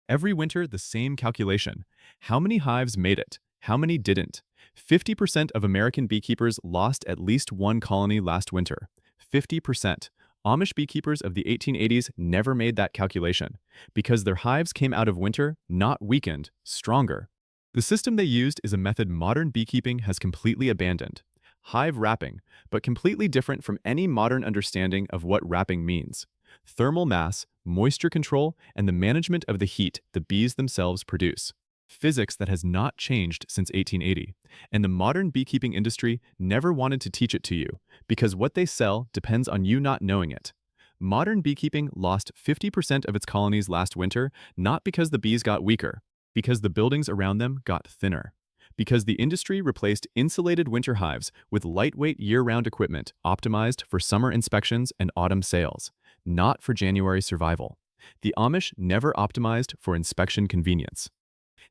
Every winter, the same calculation. How many hives made it? How many didn't? 50% of American beekeepers lost at least one colony last winter. 50%. Amish beekeepers of the 1880s never made that calculation because their hives came out of winter, not weakened, stronger. The system they used is a method modern beekeeping has completely abandoned. Hive wrapping, but completely different from any modern understanding of what wrapping means. Thermal mass, moisture control, and the management of the heat the bees themselves produce. Physics that has not changed since 1880, and the modern beekeeping industry never wanted to teach it to you, because what they sell depends on you not knowing it. Modern beekeeping lost 50% of its colonies last winter, not because the bees got weaker, because the buildings around them got thinner. Because the industry replaced insulated winter hives with lightweight year-round equipment optimized for summer inspections and autumn sales, not for January survival. The Amish never optimized for inspection convenience.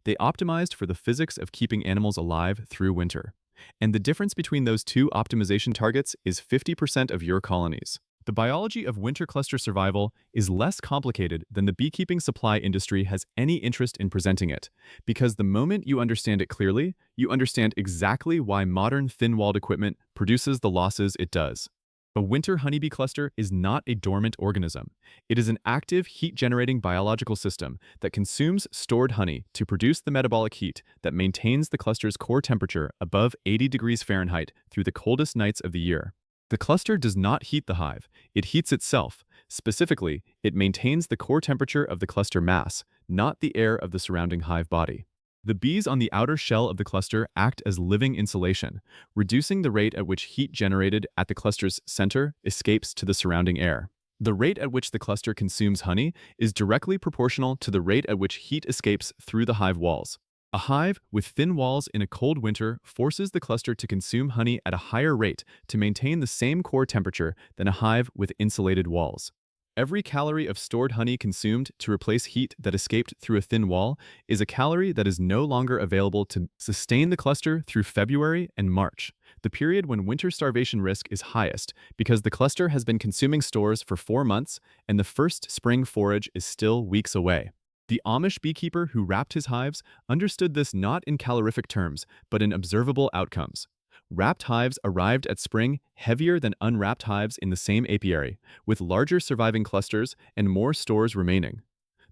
They optimized for the physics of keeping animals alive through winter. And the difference between those two optimization targets is 50% of your colonies. The biology of winter cluster survival is less complicated than the beekeeping supply industry has any interest in presenting it, because the moment you understand it clearly, you understand exactly why modern thin-walled equipment produces the losses it does. A winter honeybee cluster is not a dormant organism. It is an active heat-generating biological system that consumes stored honey to produce the metabolic heat that maintains the cluster's core temperature above 80 degrees Fahrenheit through the coldest nights of the year. The cluster does not heat the hive, it heats itself. Specifically, it maintains the core temperature of the cluster mass, not the air of the surrounding hive body. The bees on the outer shell of the cluster act as living insulation, reducing the rate at which heat generated at the cluster's center escapes to the surrounding air. The rate at which the cluster consumes honey is directly proportional to the rate at which heat escapes through the hive walls. A hive with thin walls in a cold winter forces the cluster to consume honey at a higher rate to maintain the same core temperature than a hive with insulated walls. Every calorie of stored honey consumed to replace heat that escaped through a thin wall is a calorie that is no longer available to sustain the cluster through February and March, the period when winter starvation risk is highest because the cluster has been consuming stores for 4 months and the first spring forage is still weeks away. The Amish beekeeper who wrapped his hives understood this not in calorific terms, but in observable outcomes. Wrapped hives arrived at spring heavier than unwrapped hives in the same apiary, with larger surviving clusters and more stores remaining.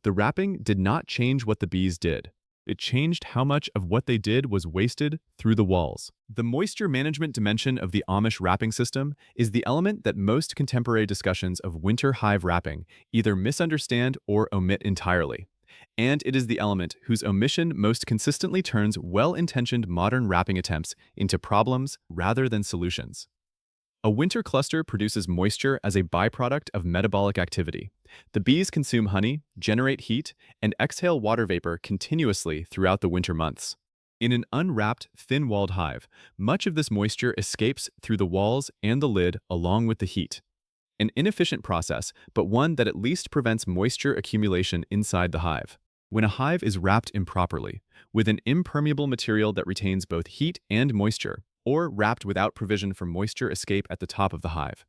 The wrapping did not change what the bees did. It changed how much of what they did was wasted through the walls. The moisture management dimension of the Amish wrapping system is the element that most contemporary discussions of winter hive wrapping either misunderstand or omit entirely. And it is the element whose omission most consistently turns well-intentioned modern wrapping attempts into problems rather than solutions. A winter cluster produces moisture as a byproduct of metabolic activity. The bees consume honey, generate heat, and exhale water vapor continuously throughout the winter months. In an unwrapped, thin-walled hive, much of this moisture escapes through the walls and the lid along with the heat. An inefficient process, but one that at least prevents moisture accumulation inside the hive. When a hive is wrapped improperly, with an impermeable material that retains both heat and moisture, or wrapped without provision for moisture escape at the top of the hive,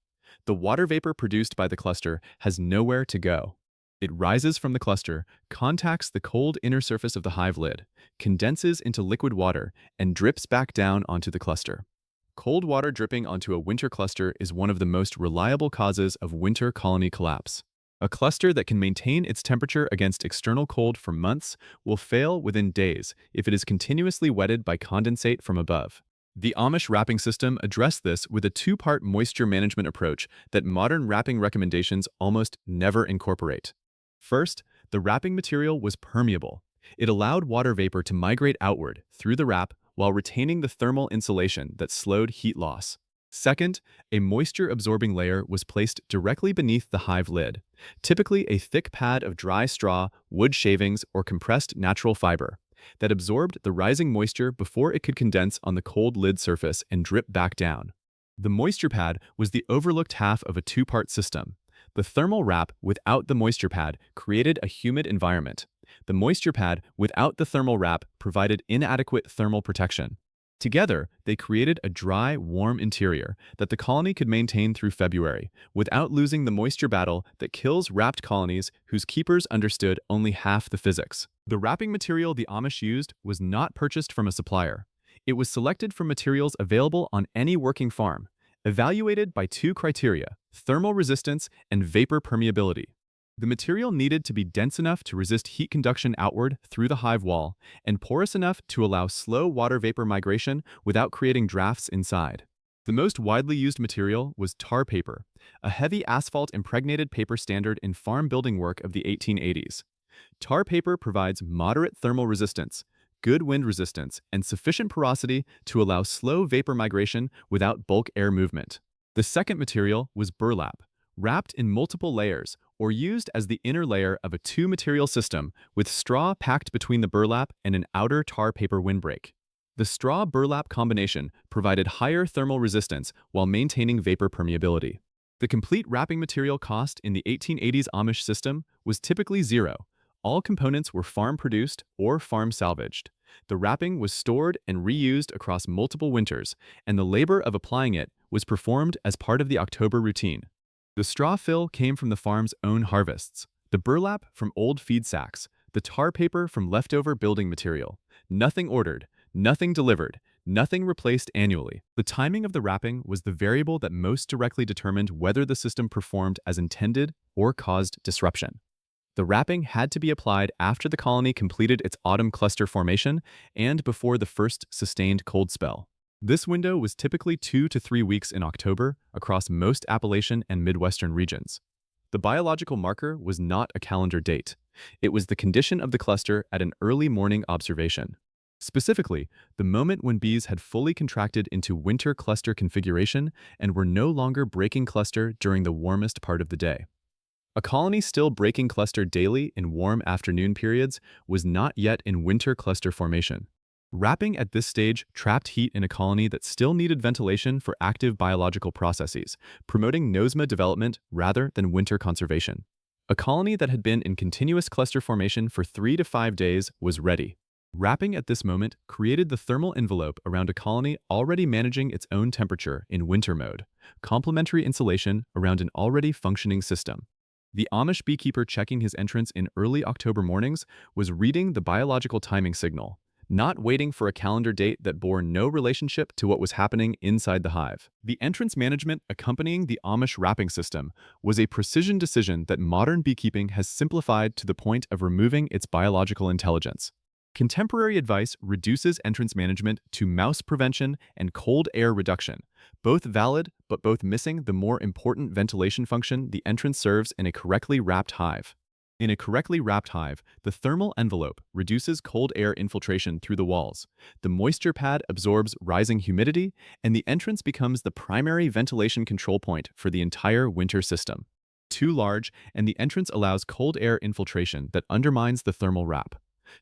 the water vapor produced by the cluster has nowhere to go. It rises from the cluster, contacts the cold inner surface of the hive lid, condenses into liquid water, and drips back down onto the cluster. Cold water dripping onto a winter cluster is one of the most reliable causes of winter colony collapse. A cluster that can maintain its temperature against external cold for months will fail within days if it is continuously wetted by condensate from above. The Amish wrapping system addressed this with a two-part moisture management approach that modern wrapping recommendations almost never incorporate. First, the wrapping material was permeable. It allowed water vapor to migrate outward through the wrap while retaining the thermal insulation that slowed heat loss. Second, a moisture-absorbing layer was placed directly beneath the hive lid, typically a thick pad of dry straw, wood shavings, or compressed natural fiber, that absorbed the rising moisture before it could condense on the cold lid surface and drip back down. The moisture pad was the overlooked half of a two-part system. The thermal wrap without the moisture pad created a humid environment. The moisture pad without the thermal wrap provided inadequate thermal protection. Together, they created a dry, warm interior that the colony could maintain through February, without losing the moisture battle that kills wrapped colonies whose keepers understood only half the physics. The wrapping material the Amish used was not purchased from a supplier. It was selected from materials available on any working farm, evaluated by two criteria: thermal resistance and vapor permeability. The material needed to be dense enough to resist heat conduction outward through the hive wall and porous enough to allow slow water vapor migration without creating drafts inside. The most widely used material was tar paper, a heavy asphalt-impregnated paper standard in farm building work of the 1880s. Tar paper provides moderate thermal resistance, good wind resistance, and sufficient porosity to allow slow vapor migration without bulk air movement. The second material was burlap, wrapped in multiple layers or used as the inner layer of a two-material system with straw packed between the burlap and an outer tar paper windbreak. The straw-burlap combination provided higher thermal resistance while maintaining vapor permeability. The complete wrapping material cost in the 1880s Amish system was typically zero. All components were farm-produced or farm-salvaged. The wrapping was stored and reused across multiple winters, and the labor of applying it was performed as part of the October routine. The straw fill came from the farm's own harvests, the burlap from old feed sacks, the tar paper from leftover building material. Nothing ordered, nothing delivered, nothing replaced annually. The timing of the wrapping was the variable that most directly determined whether the system performed as intended or caused disruption. The wrapping had to be applied after the colony completed its autumn cluster formation and before the first sustained cold spell. This window was typically 2 to 3 weeks in October across most Appalachian and Midwestern regions. The biological marker was not a calendar date. It was the condition of the cluster at an early morning observation. Specifically, the moment when bees had fully contracted into winter cluster configuration and were no longer breaking cluster during the warmest part of the day. A colony still breaking cluster daily in warm afternoon periods was not yet in winter cluster formation. Wrapping at this stage trapped heat in a colony that still needed ventilation for active biological processes, promoting nosema development rather than winter conservation. A colony that had been in continuous cluster formation for 3 to 5 days was ready. Wrapping at this moment created the thermal envelope around a colony already managing its own temperature in winter mode, complementary insulation around an already functioning system. The Amish beekeeper checking his entrance in early October mornings was reading the biological timing signal, not waiting for a calendar date that bore no relationship to what was happening inside the hive. The entrance management accompanying the Amish wrapping system was a precision decision that modern beekeeping has simplified to the point of removing its biological intelligence. Contemporary advice reduces entrance management to mouse prevention and cold air reduction, both valid but both missing the more important ventilation function the entrance serves in a correctly wrapped hive. In a correctly wrapped hive, the thermal envelope reduces cold air infiltration through the walls, the moisture pad absorbs rising humidity, and the entrance becomes the primary ventilation control point for the entire winter system. Too large, and the entrance allows cold air infiltration that undermines the thermal wrap.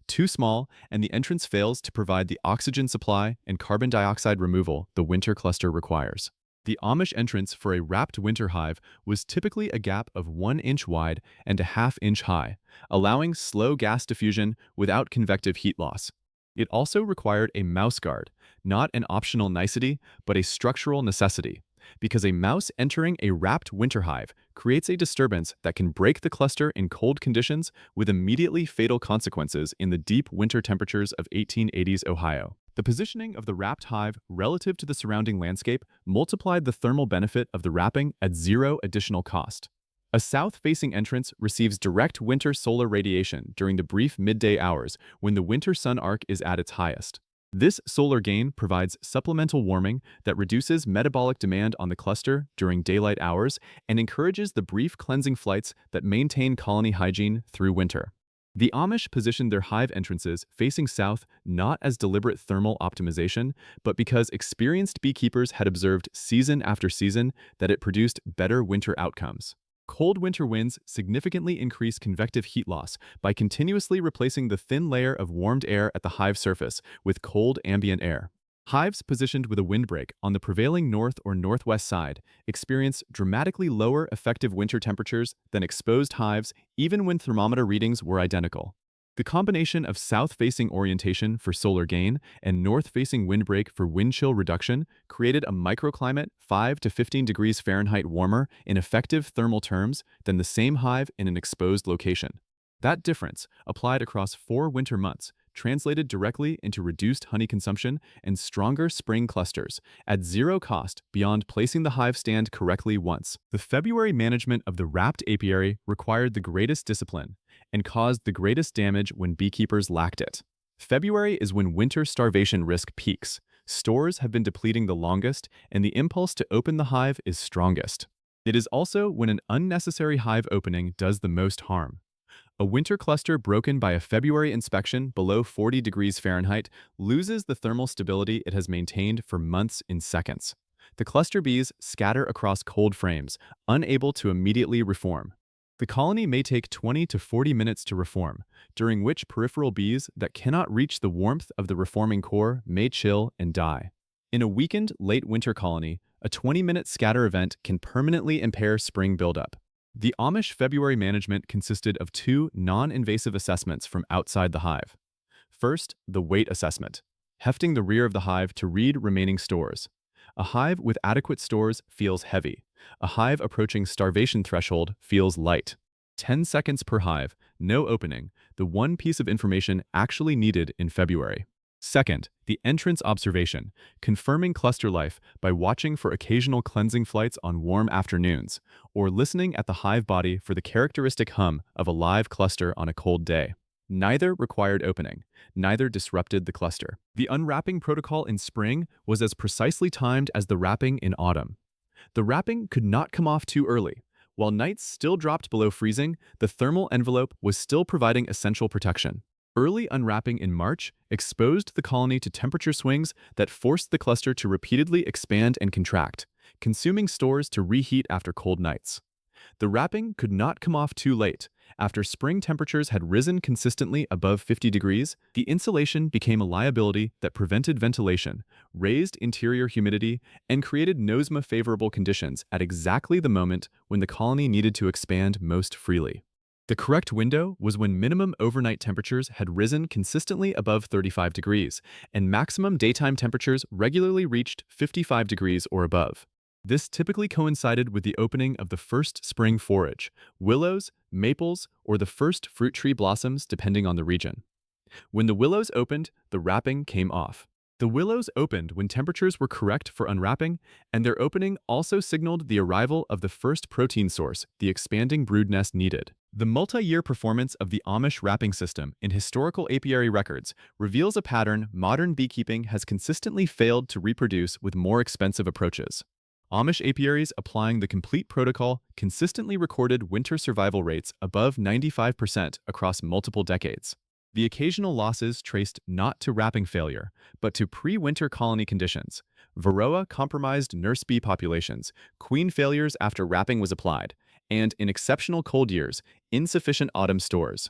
Too small, and the entrance fails to provide the oxygen supply and carbon dioxide removal the winter cluster requires. The Amish entrance for a wrapped winter hive was typically a gap of 1 inch wide and a ½ inch high, allowing slow gas diffusion without convective heat loss. It also required a mouse guard, not an optional nicety, but a structural necessity, because a mouse entering a wrapped winter hive creates a disturbance that can break the cluster in cold conditions with immediately fatal consequences in the deep winter temperatures of 1880s Ohio. The positioning of the wrapped hive relative to the surrounding landscape multiplied the thermal benefit of the wrapping at zero additional cost. A south-facing entrance receives direct winter solar radiation during the brief midday hours when the winter sun arc is at its highest. This solar gain provides supplemental warming that reduces metabolic demand on the cluster during daylight hours and encourages the brief cleansing flights that maintain colony hygiene through winter. The Amish positioned their hive entrances facing south not as deliberate thermal optimization, but because experienced beekeepers had observed season after season that it produced better winter outcomes. Cold winter winds significantly increase convective heat loss by continuously replacing the thin layer of warmed air at the hive surface with cold ambient air. Hives positioned with a windbreak on the prevailing north or northwest side experience dramatically lower effective winter temperatures than exposed hives even when thermometer readings were identical. The combination of south-facing orientation for solar gain and north-facing windbreak for wind chill reduction created a microclimate 5 to 15 degrees Fahrenheit warmer in effective thermal terms than the same hive in an exposed location. That difference, applied across 4 winter months, translated directly into reduced honey consumption and stronger spring clusters at zero cost beyond placing the hive stand correctly once. The February management of the wrapped apiary required the greatest discipline and caused the greatest damage when beekeepers lacked it. February is when winter starvation risk peaks. Stores have been depleting the longest, and the impulse to open the hive is strongest. It is also when an unnecessary hive opening does the most harm. A winter cluster broken by a February inspection below 40 degrees Fahrenheit loses the thermal stability it has maintained for months in seconds. The cluster bees scatter across cold frames, unable to immediately reform. The colony may take 20 to 40 minutes to reform, during which peripheral bees that cannot reach the warmth of the reforming core may chill and die. In a weakened late winter colony, a 20-minute scatter event can permanently impair spring buildup. The Amish February management consisted of 2 non-invasive assessments from outside the hive. First, the weight assessment, hefting the rear of the hive to read remaining stores. A hive with adequate stores feels heavy. A hive approaching starvation threshold feels light. 10 seconds per hive, no opening, the one piece of information actually needed in February. Second, the entrance observation, confirming cluster life by watching for occasional cleansing flights on warm afternoons, or listening at the hive body for the characteristic hum of a live cluster on a cold day. Neither required opening, neither disrupted the cluster. The unwrapping protocol in spring was as precisely timed as the wrapping in autumn. The wrapping could not come off too early. While nights still dropped below freezing, the thermal envelope was still providing essential protection. Early unwrapping in March exposed the colony to temperature swings that forced the cluster to repeatedly expand and contract, consuming stores to reheat after cold nights. The wrapping could not come off too late. After spring temperatures had risen consistently above 50 degrees, the insulation became a liability that prevented ventilation, raised interior humidity, and created nosema-favorable conditions at exactly the moment when the colony needed to expand most freely. The correct window was when minimum overnight temperatures had risen consistently above 35 degrees, and maximum daytime temperatures regularly reached 55 degrees or above. This typically coincided with the opening of the first spring forage, willows, maples, or the first fruit tree blossoms depending on the region. When the willows opened, the wrapping came off. The willows opened when temperatures were correct for unwrapping, and their opening also signaled the arrival of the first protein source the expanding brood nest needed. The multi-year performance of the Amish wrapping system in historical apiary records reveals a pattern modern beekeeping has consistently failed to reproduce with more expensive approaches. Amish apiaries applying the complete protocol consistently recorded winter survival rates above 95% across multiple decades. The occasional losses traced not to wrapping failure, but to pre-winter colony conditions, varroa-compromised nurse bee populations, queen failures after wrapping was applied, and, in exceptional cold years, insufficient autumn stores.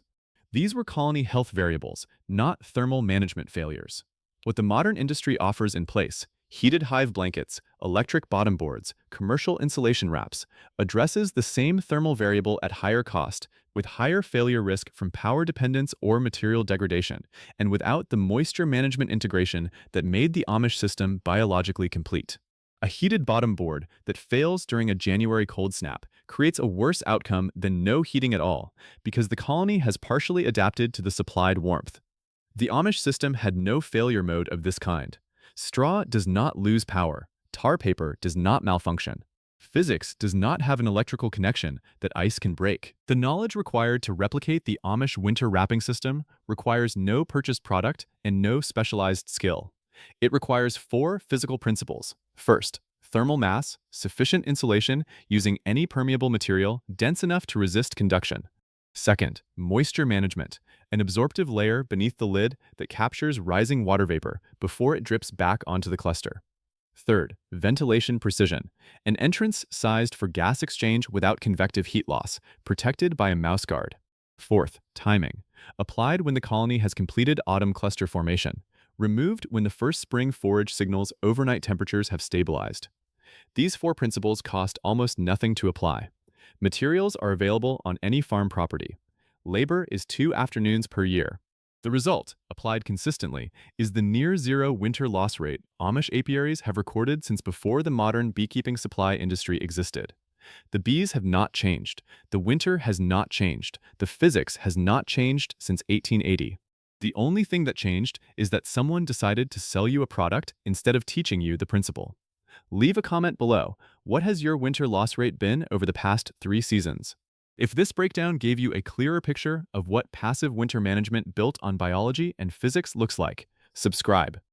These were colony health variables, not thermal management failures. What the modern industry offers in place, heated hive blankets, electric bottom boards, commercial insulation wraps, addresses the same thermal variable at higher cost, with higher failure risk from power dependence or material degradation, and without the moisture management integration that made the Amish system biologically complete. A heated bottom board that fails during a January cold snap creates a worse outcome than no heating at all, because the colony has partially adapted to the supplied warmth. The Amish system had no failure mode of this kind. Straw does not lose power. Tar paper does not malfunction. Physics does not have an electrical connection that ice can break. The knowledge required to replicate the Amish winter wrapping system requires no purchased product and no specialized skill. It requires 4 physical principles. First, thermal mass, sufficient insulation using any permeable material dense enough to resist conduction. Second, moisture management, an absorptive layer beneath the lid that captures rising water vapor before it drips back onto the cluster. Third, ventilation precision, an entrance sized for gas exchange without convective heat loss, protected by a mouse guard. Fourth, timing, applied when the colony has completed autumn cluster formation, removed when the first spring forage signals overnight temperatures have stabilized. These 4 principles cost almost nothing to apply. Materials are available on any farm property. Labor is 2 afternoons per year. The result, applied consistently, is the near-zero winter loss rate Amish apiaries have recorded since before the modern beekeeping supply industry existed. The bees have not changed. The winter has not changed. The physics has not changed since 1880. The only thing that changed is that someone decided to sell you a product instead of teaching you the principle. Leave a comment below. What has your winter loss rate been over the past 3 seasons? If this breakdown gave you a clearer picture of what passive winter management built on biology and physics looks like, subscribe.